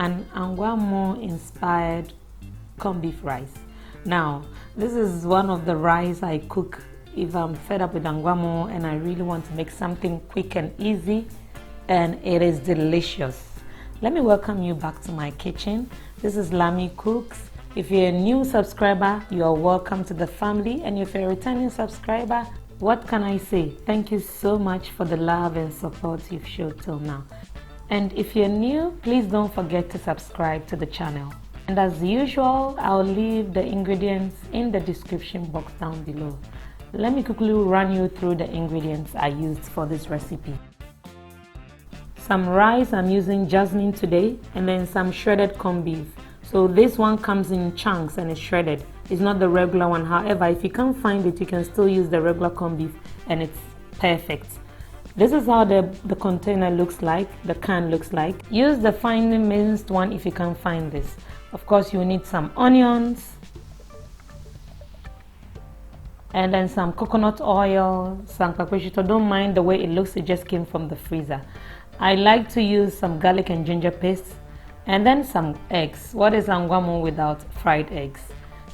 an Angwamo inspired corned beef rice. Now, this is one of the rice I cook if I'm fed up with Angwamo and I really want to make something quick and easy, and it is delicious. Let me welcome you back to my kitchen. This is Lami Cooks. If you're a new subscriber, you are welcome to the family, and if you're a returning subscriber, what can I say? Thank you so much for the love and support you've showed till now. And if you're new, please don't forget to subscribe to the channel. And as usual, I'll leave the ingredients in the description box down below. Let me quickly run you through the ingredients I used for this recipe. Some rice, I'm using Jasmine today, and then some shredded corned beef. So this one comes in chunks and is shredded. It's not the regular one. However, if you can't find it, you can still use the regular corned beef and it's perfect. This is how the container looks like, the can looks like. Use the finely minced one if you can't find this. Of course, you need some onions, and then some coconut oil, some shito. Don't mind the way it looks, it just came from the freezer. I like to use some garlic and ginger paste, and then some eggs. What is Angwamo without fried eggs?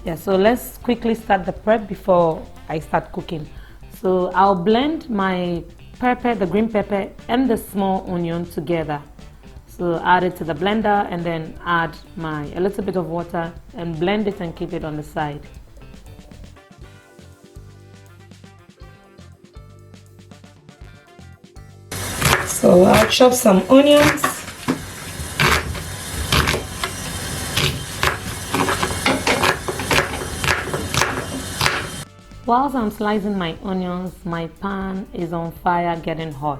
Yeah, so let's quickly start the prep before I start cooking. So I'll blend my pepper, the green pepper and the small onion together. So add it to the blender and then add a little bit of water and blend it and keep it on the side. So I'll chop some onions. Whilst I'm slicing my onions, my pan is on fire getting hot.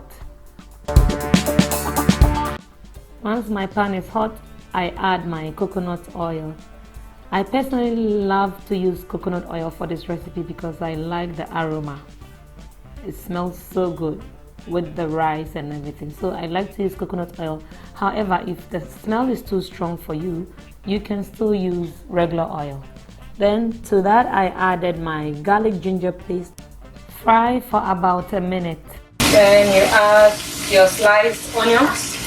Once my pan is hot, I add my coconut oil. I personally love to use coconut oil for this recipe because I like the aroma. It smells so good with the rice and everything. So I like to use coconut oil. However, if the smell is too strong for you, you can still use regular oil. Then to that I added my garlic ginger paste. Fry for about a minute. Then you add your sliced onions.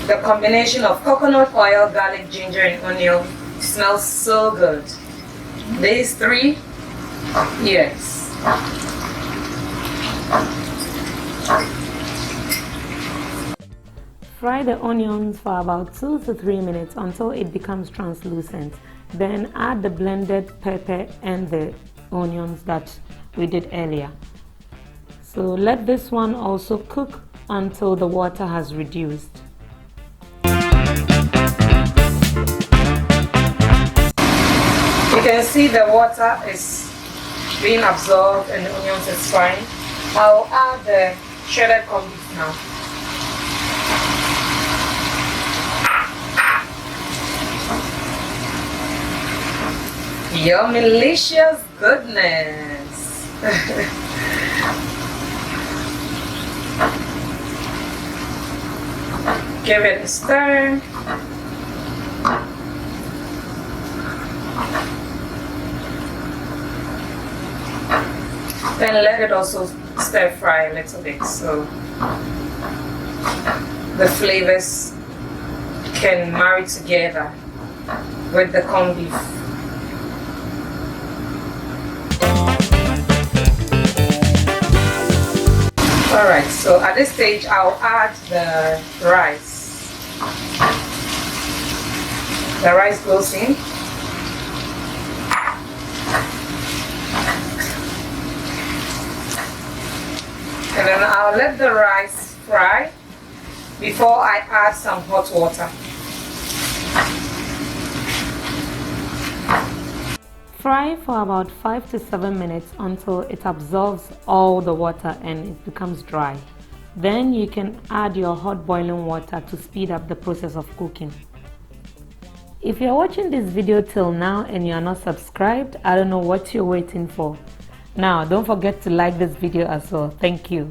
The combination of coconut oil, garlic, ginger and onion smells so good. These three, yes. Fry the onions for about 2 to 3 minutes until it becomes translucent. Then add the blended pepper and the onions that we did earlier. So let this one also cook until the water has reduced. You can see the water is being absorbed and the onions is frying. I'll add the shredded corned beef now. Your delicious goodness. Give it a stir. Then let it also stir fry a little bit so the flavors can marry together with the corned beef. Alright, so at this stage I'll add the rice. The rice goes in. And then I'll let the rice fry before I add some hot water. Fry for about 5 to 7 minutes until it absorbs all the water and it becomes dry. Then you can add your hot boiling water to speed up the process of cooking. If you're watching this video till now and you are not subscribed, I don't know what you're waiting for. Now, don't forget to like this video as well. Thank you.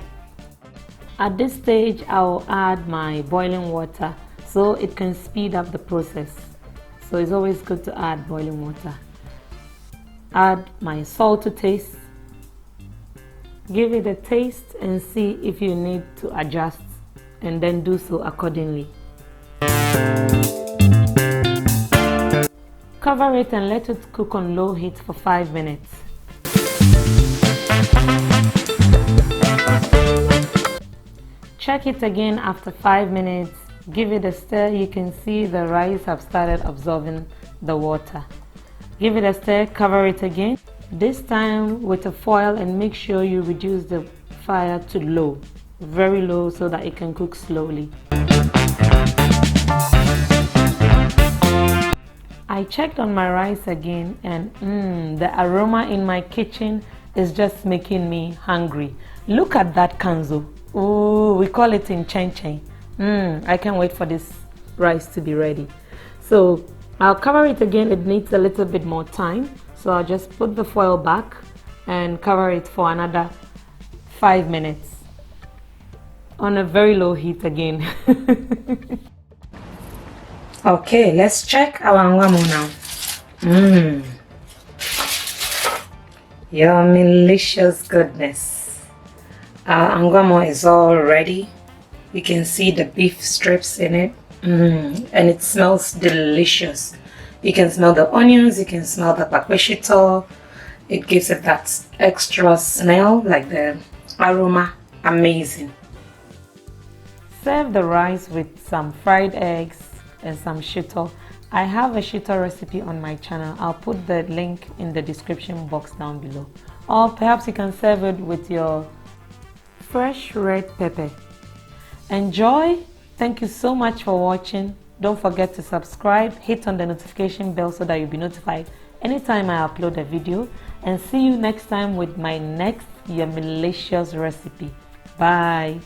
At this stage, I'll add my boiling water so it can speed up the process. so it's always good to add boiling water. Add my salt to taste. Give it a taste and see if you need to adjust, and then do so accordingly. Cover it and let it cook on low heat for 5 minutes. Check it again after 5 minutes. Give it a stir. You can see the rice have started absorbing the water. Give it a stir, cover it again. This time with a foil, and make sure you reduce the fire to low, very low, so that it can cook slowly. I checked on my rice again, and the aroma in my kitchen is just making me hungry. Look at that kanzo. Oh, we call it in chen chen. I can't wait for this rice to be ready. So I'll cover it again. It needs a little bit more time, so I'll just put the foil back and cover it for another 5 minutes on a very low heat again. Okay, let's check our angwamo now. Your delicious goodness. Our angwamo is all ready. You can see the beef strips in it, and it smells delicious. You can smell the onions, you can smell the waakye shito. It gives it that extra smell, like the aroma. Amazing. Serve the rice with some fried eggs and some shito. I have a shito recipe on my channel. I'll put the link in the description box down below. Or perhaps you can serve it with your fresh red pepper. Enjoy. Thank you so much for watching. Don't forget to subscribe, hit on the notification bell so that you'll be notified anytime I upload a video, and see you next time with my next yumilicious recipe. Bye.